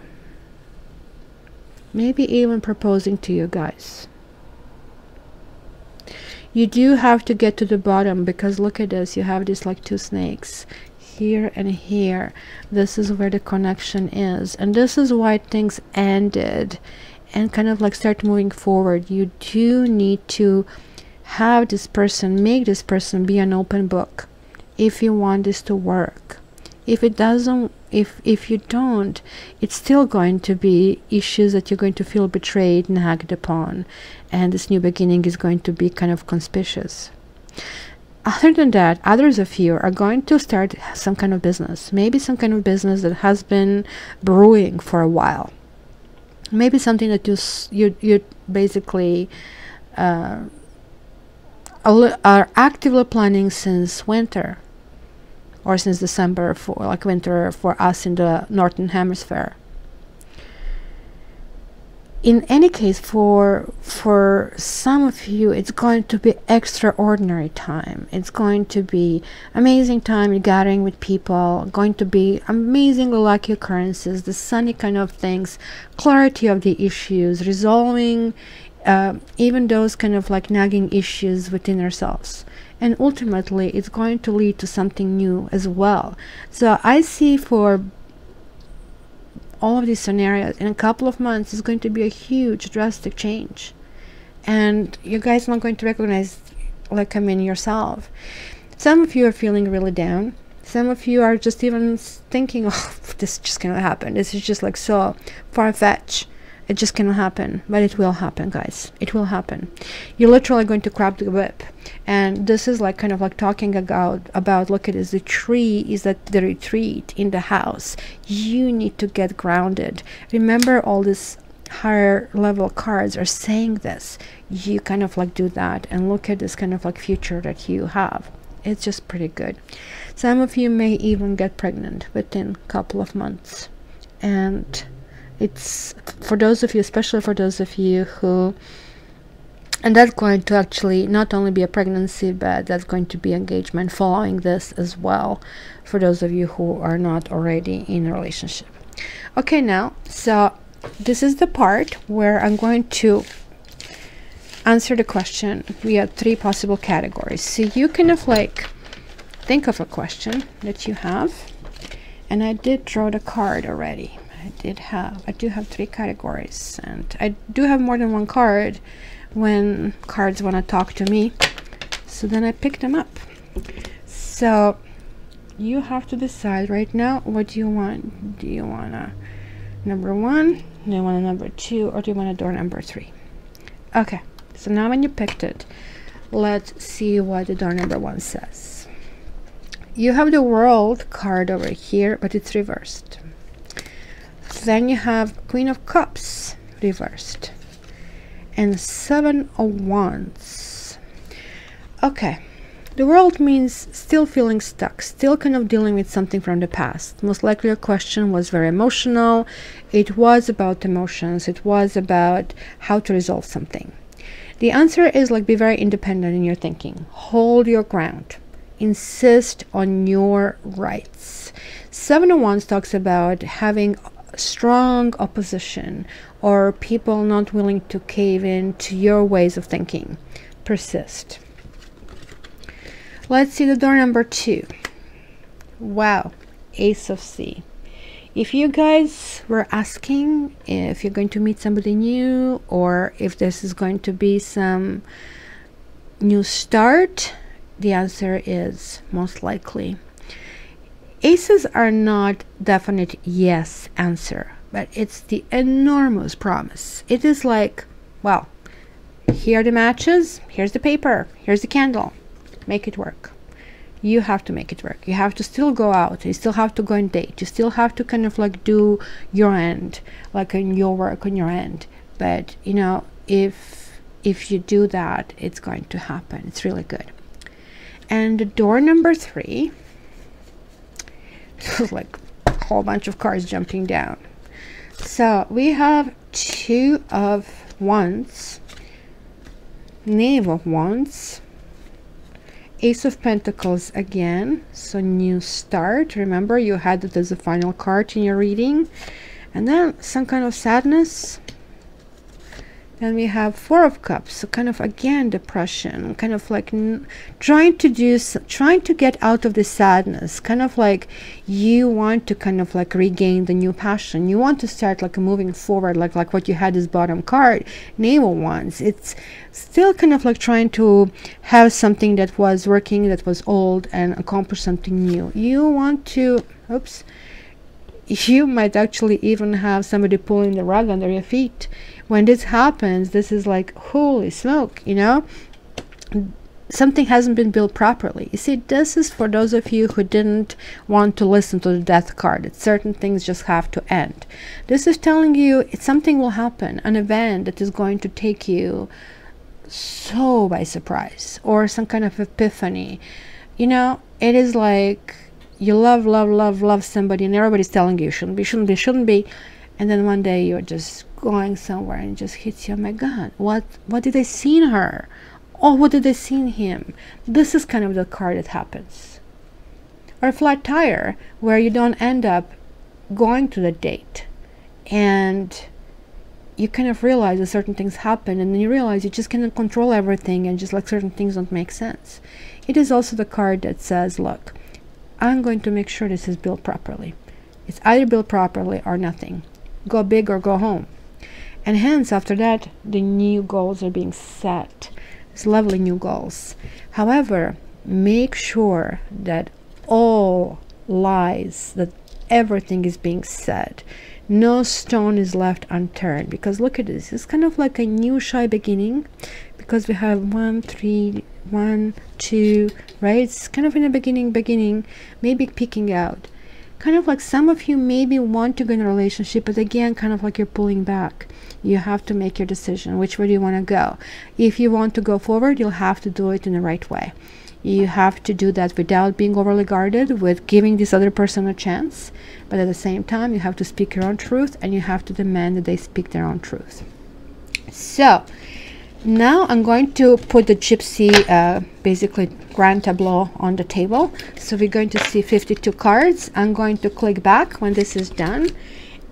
Maybe even proposing to you guys. You do have to get to the bottom, because look at this. You have these like two snakes here and here. This is where the connection is, and this is why things ended, and kind of like start moving forward. You do need to have this person, make this person be an open book if you want this to work. If it doesn't, if you don't, it's still going to be issues that you're going to feel betrayed, nagged upon, and this new beginning is going to be kind of conspicuous. Other than that, others of you are going to start some kind of business, maybe some kind of business that has been brewing for a while, maybe something that you basically are actively planning since winter, or since December, for like winter for us in the northern hemisphere. In any case, for some of you, it's going to be extraordinary time. It's going to be amazing time gathering with people, going to be amazingly lucky occurrences, the sunny kind of things, clarity of the issues, resolving even those kind of like nagging issues within ourselves. And ultimately, it's going to lead to something new as well. So I see for all of these scenarios, in a couple of months, is going to be a huge, drastic change. And you guys are not going to recognize, like, yourself. Some of you are feeling really down. Some of you are just even thinking, oh, this just cannot happen. This is just like so far-fetched. It just cannot happen. But it will happen, guys. It will happen. You're literally going to grab the whip. And this is like kind of like talking about look at this. The tree is at the retreat in the house. You need to get grounded. Remember, all these higher level cards are saying this. You kind of like do that and look at this kind of like future that you have. It's just pretty good. Some of you may even get pregnant within a couple of months. And it's for those of you, especially for those of you who, and that's going to actually not only be a pregnancy, but that's going to be engagement following this as well, for those of you who are not already in a relationship. Okay, now, so this is the part where I'm going to answer the question. We have 3 possible categories. So you kind of like think of a question that you have, and I did draw the card already. I do have 3 categories, and I do have more than one card when cards want to talk to me, so then I pick them up. So you have to decide right now, what do you want? Do you want a number 1, do you want a number 2, or do you want a door number 3? Okay, so now when you picked it, let's see what the door number 1 says. You have the World card over here, but it's reversed. Then you have Queen of Cups reversed and 7 of Wands. Okay, the World means still feeling stuck, still kind of dealing with something from the past. Most likely your question was very emotional. It was about emotions. It was about how to resolve something. The answer is like, be very independent in your thinking. Hold your ground. Insist on your rights. 7 of Wands talks about having strong opposition or people not willing to cave in to your ways of thinking. Persist. Let's see the door number 2. Wow, Ace of C. If you guys were asking if you're going to meet somebody new, or if this is going to be some new start, the answer is most likely. Aces are not definite yes answer, but it's the enormous promise. It is like, well, here are the matches, here's the paper, here's the candle. Make it work. You have to make it work. You have to still go out. You still have to go and date. You still have to kind of like do your end, like in your work on your end. But you know, if you do that, it's going to happen. It's really good. And the door number 3, like a whole bunch of cards jumping down. So we have 2 of Wands, Knave of Wands, Ace of Pentacles again, so new start. Remember, you had it as a final card in your reading. And then some kind of sadness. Then we have 4 of Cups, so kind of again depression, kind of like trying to get out of the sadness, kind of like you want to kind of like regain the new passion. You want to start like moving forward, like what you had as bottom card, Knave of Wands. It's still kind of like trying to have something that was working, that was old, and accomplish something new. You want to, oops, you might actually even have somebody pulling the rug under your feet. When this happens, this is like, holy smoke, you know, something hasn't been built properly. You see, this is for those of you who didn't want to listen to the death card, that certain things just have to end. This is telling you something will happen, an event that is going to take you so by surprise, or some kind of epiphany. You know, it is like you love somebody, and everybody's telling you shouldn't be, and then one day you're just going somewhere and it just hits you. Oh my god, what did I see in her? Oh, what did I see in him? This is kind of the card that happens. Or a flat tire, where you don't end up going to the date, and you kind of realize that certain things happen, and then you realize you just cannot control everything, and just like certain things don't make sense. It is also the card that says, look, I'm going to make sure this is built properly. It's either built properly or nothing. go big or go home. And hence, after that, the new goals are being set. It's lovely new goals. However, make sure that all lies, that everything is being said. No stone is left unturned, because look at this. It's kind of like a new shy beginning, because we have 1, 3, 1, 2, right? It's kind of in the beginning, maybe peeking out. Kind of like some of you maybe want to go in a relationship, but again, kind of like you're pulling back. You have to make your decision. Which way do you want to go? If you want to go forward, you'll have to do it in the right way. You have to do that without being overly guarded, with giving this other person a chance. But at the same time, you have to speak your own truth, and you have to demand that they speak their own truth. So now I'm going to put the gypsy, basically grand tableau on the table. So we're going to see 52 cards. I'm going to click back when this is done,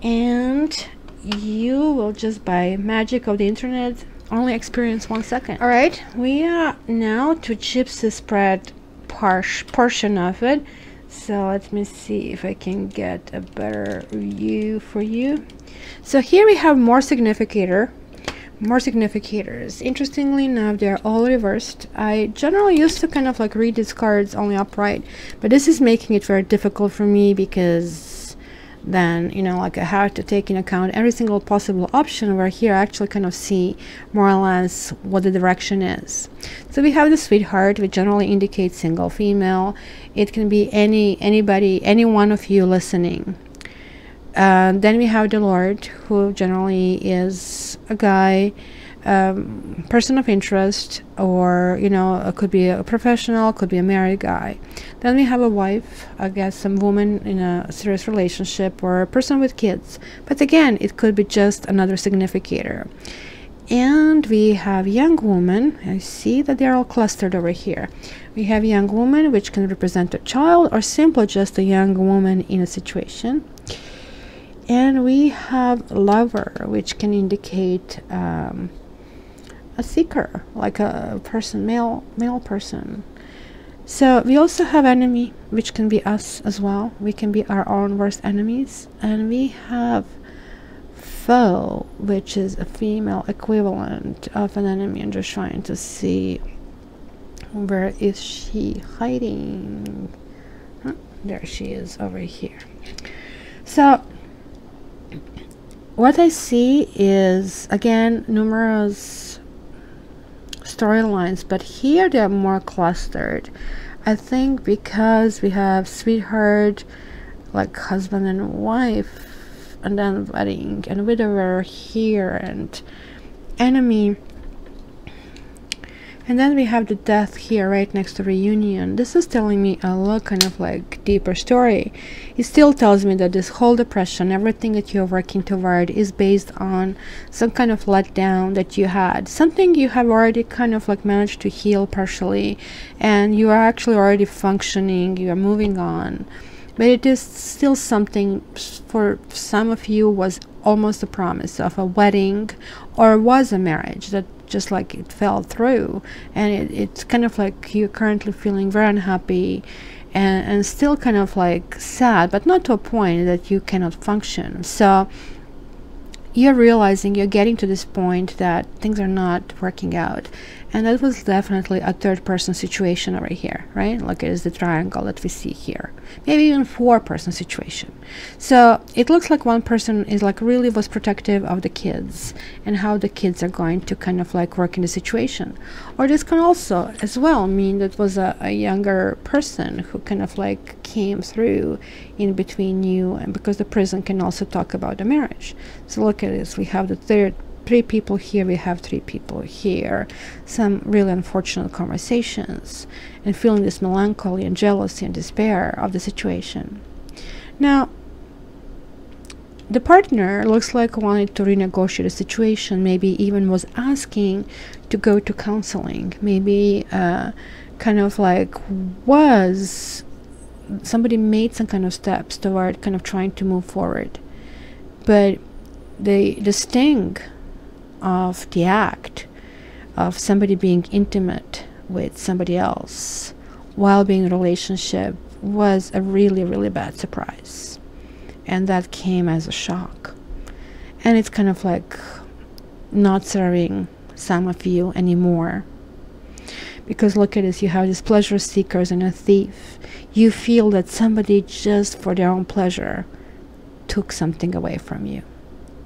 and you will just, by magic of the internet, only experience 1 second. All right, we are now to gypsy spread portion of it. So let me see if I can get a better view for you. So here we have more significators. Interestingly enough, they're all reversed. I generally used to kind of like read these cards only upright, but this is making it very difficult for me, because then, you know, like I have to take into account every single possible option, where here I actually kind of see more or less what the direction is. So we have the Sweetheart, which generally indicates single female. It can be anybody, any one of you listening. Then we have the Lord, who generally is a guy, person of interest, or, you know, it could be a professional, could be a married guy. Then we have a wife, I guess some woman in a serious relationship, or a person with kids. But again, it could be just another significator. And we have young woman. I see that they're all clustered over here. We have young woman, which can represent a child, or simply just a young woman in a situation. And we have Lover, which can indicate a seeker, like a person, male person. So we also have Enemy, which can be us as well. We can be our own worst enemies. And we have Foe, which is a female equivalent of an enemy. I'm just trying to see, where is she hiding? Huh? There she is, over here. So what I see is, again, numerous storylines, but here they're more clustered. I think because we have Sweetheart, like husband and wife, and then wedding and widower here, and Enemy, and then we have the Death here right next to Reunion. This is telling me a little kind of like deeper story. It still tells me that this whole depression, everything that you're working toward, is based on some kind of letdown that you had, something you have already kind of like managed to heal partially, and you are actually already functioning, you are moving on. But it is still something, for some of you, was almost a promise of a wedding, or was a marriage that just like it fell through, and it's kind of like you're currently feeling very unhappy, and still kind of like sad, but not to a point that you cannot function. So you're realizing, you're getting to this point that things are not working out. And that was definitely a third-person situation over here, right? Like it is the triangle that we see here. Maybe even four-person situation. So it looks like one person is like really was protective of the kids and how the kids are going to kind of like work in the situation. Or this can also as well mean that was a younger person who kind of like came through in between you, and because the prison can also talk about the marriage. So look at this. We have the three people here, we have three people here. Some really unfortunate conversations, and feeling this melancholy and jealousy and despair of the situation. Now, the partner looks like wanted to renegotiate the situation, maybe even was asking to go to counseling, maybe kind of like was somebody made some kind of steps toward kind of trying to move forward. But the sting of the act of somebody being intimate with somebody else while being in a relationship was a really, really bad surprise, and that came as a shock. and it's kind of like not serving some of you anymore. Because look at this, you have these pleasure seekers and a thief. You feel that somebody just for their own pleasure took something away from you,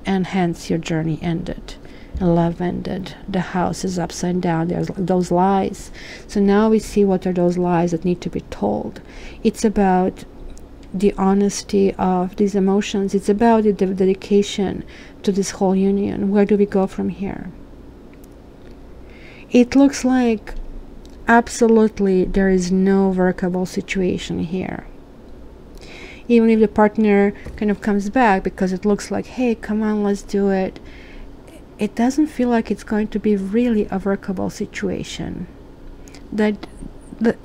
and hence your journey ended, and love ended. The house is upside down. There's those lies. So now we see what are those lies that need to be told. It's about the honesty of these emotions. It's about the dedication to this whole union. Where do we go from here? It looks like absolutely there is no workable situation here. Even if the partner kind of comes back, because it looks like, hey, come on, let's do it, it doesn't feel like it's going to be really a workable situation. That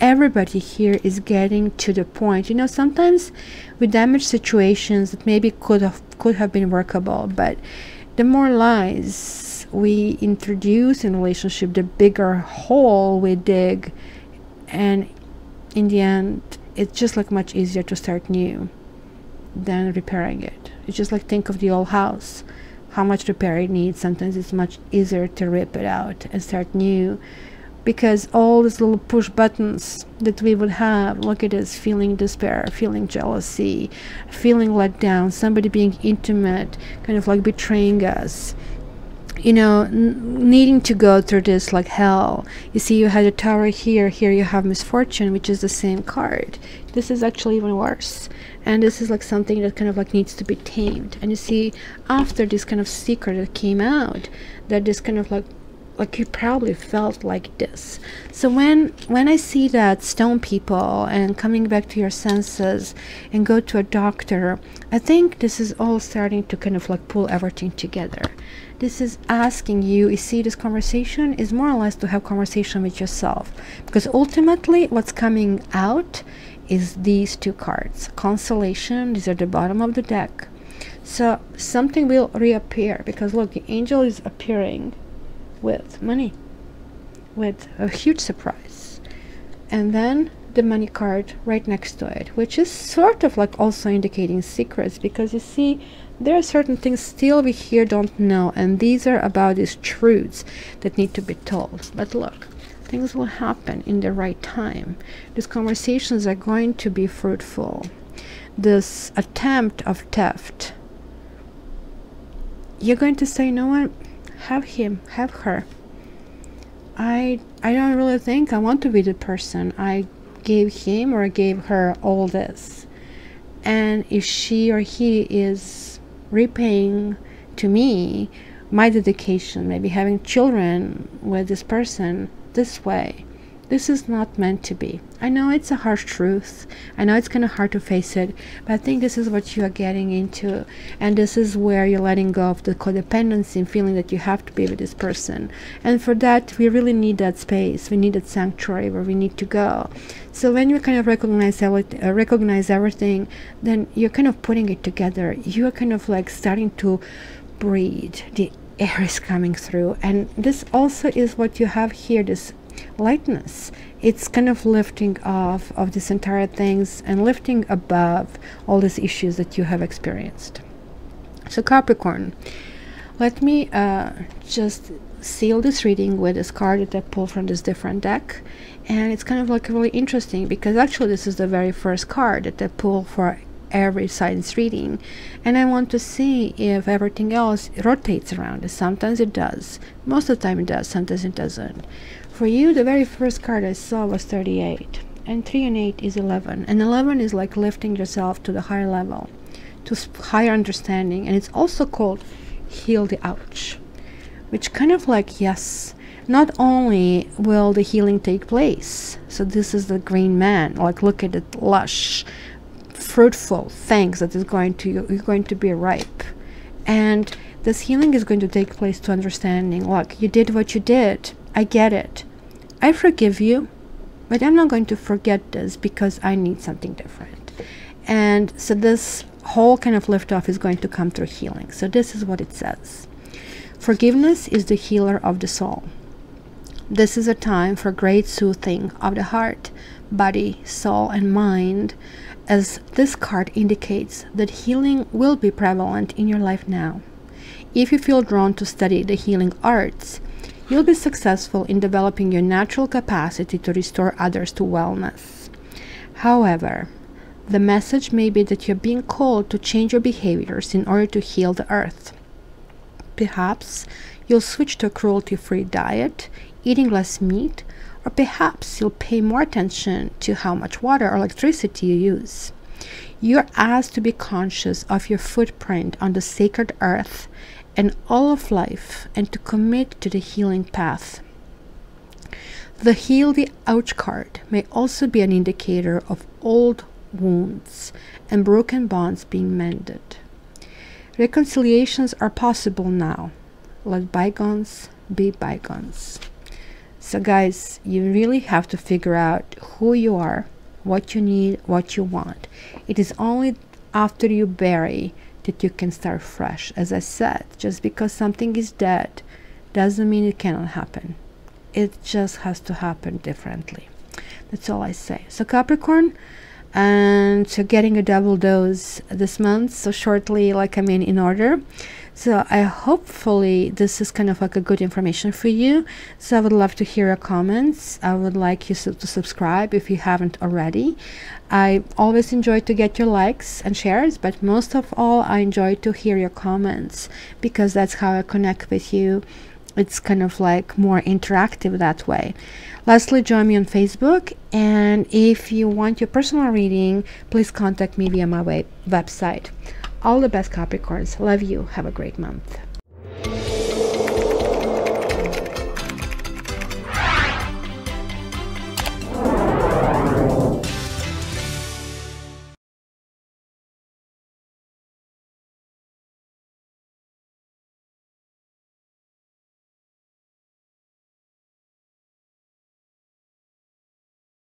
everybody here is getting to the point. You know, sometimes we damage situations that maybe could have been workable, but the more lies we introduce in a relationship, the bigger hole we dig, and in the end it's just like much easier to start new than repairing it. It's just like, think of the old house, how much repair it needs. Sometimes it's much easier to rip it out and start new, because all these little push buttons that we would have, look at us, feeling despair, feeling jealousy, feeling let down, somebody being intimate, kind of like betraying us, you know, needing to go through this like hell. You see, you had a tower here you have misfortune, which is the same card. This is actually even worse, and this is like something that kind of like needs to be tamed. And you see, after this kind of secret that came out, that this kind of like you probably felt like this. So when I see that, stone people and coming back to your senses and go to a doctor, I think this is all starting to kind of like pull everything together. This is asking you see, this conversation is more or less to have conversation with yourself, because ultimately what's coming out is these two cards, consolation. These are the bottom of the deck. So something will reappear, because look, the angel is appearing with money, with a huge surprise, and then the money card right next to it, which is sort of like also indicating secrets, because you see, there are certain things still we here don't know, and these are about these truths that need to be told. But look, things will happen in the right time. These conversations are going to be fruitful. This attempt of theft, you're going to say, you know what, have him, have her. I don't really think I want to be the person. I gave him or I gave her all this, and if she or he is repaying to me my dedication, maybe having children with this person this way, this is not meant to be. I know it's a harsh truth. I know it's kind of hard to face it, but I think this is what you are getting into, and this is where you're letting go of the codependency and feeling that you have to be with this person. And for that, we really need that space. We need that sanctuary where we need to go. So when you kind of recognize everything, then you're kind of putting it together. You're kind of like starting to breathe. The air is coming through, and this also is what you have here, this lightness. It's kind of lifting off of this entire things and lifting above all these issues that you have experienced. So Capricorn, let me just seal this reading with this card that I pulled from this different deck, and it's kind of like really interesting, because actually this is the very first card that I pull for every signs reading, and I want to see if everything else rotates around. Sometimes it does, most of the time it does, sometimes it doesn't. For you, the very first card I saw was 38, and 3 and 8 is 11, and 11 is like lifting yourself to the higher level, to higher understanding, and it's also called heal the ouch, which kind of like, yes, not only will the healing take place, so this is the green man, like look at it, lush, fruitful things that is going to be ripe, and this healing is going to take place to understanding. Look, you did what you did, I get it, I forgive you, but I'm not going to forget this because I need something different. And so this whole kind of lift off is going to come through healing. So this is what it says: forgiveness is the healer of the soul. This is a time for great soothing of the heart, body, soul, and mind, as this card indicates that healing will be prevalent in your life now. If you feel drawn to study the healing arts, you'll be successful in developing your natural capacity to restore others to wellness. However, the message may be that you're being called to change your behaviors in order to heal the earth. Perhaps you'll switch to a cruelty-free diet, eating less meat, or perhaps you'll pay more attention to how much water or electricity you use. You're asked to be conscious of your footprint on the sacred earth and all of life, and to commit to the healing path. The Heal the Ouch card may also be an indicator of old wounds and broken bonds being mended. Reconciliations are possible now. Let bygones be bygones. So guys, you really have to figure out who you are, what you need, what you want. It is only after you bury that you can start fresh. As I said, just because something is dead doesn't mean it cannot happen. It just has to happen differently. That's all I say. So Capricorn, and so getting a double dose this month, so shortly, in order. So I hopefully this is kind of like a good information for you. So I would love to hear your comments. I would like you to subscribe if you haven't already. I always enjoy to get your likes and shares, but most of all I enjoy to hear your comments, because that's how I connect with you. It's kind of like more interactive that way. Lastly, join me on Facebook, and if you want your personal reading, please contact me via my website. All the best, Capricorns. Love you. Have a great month.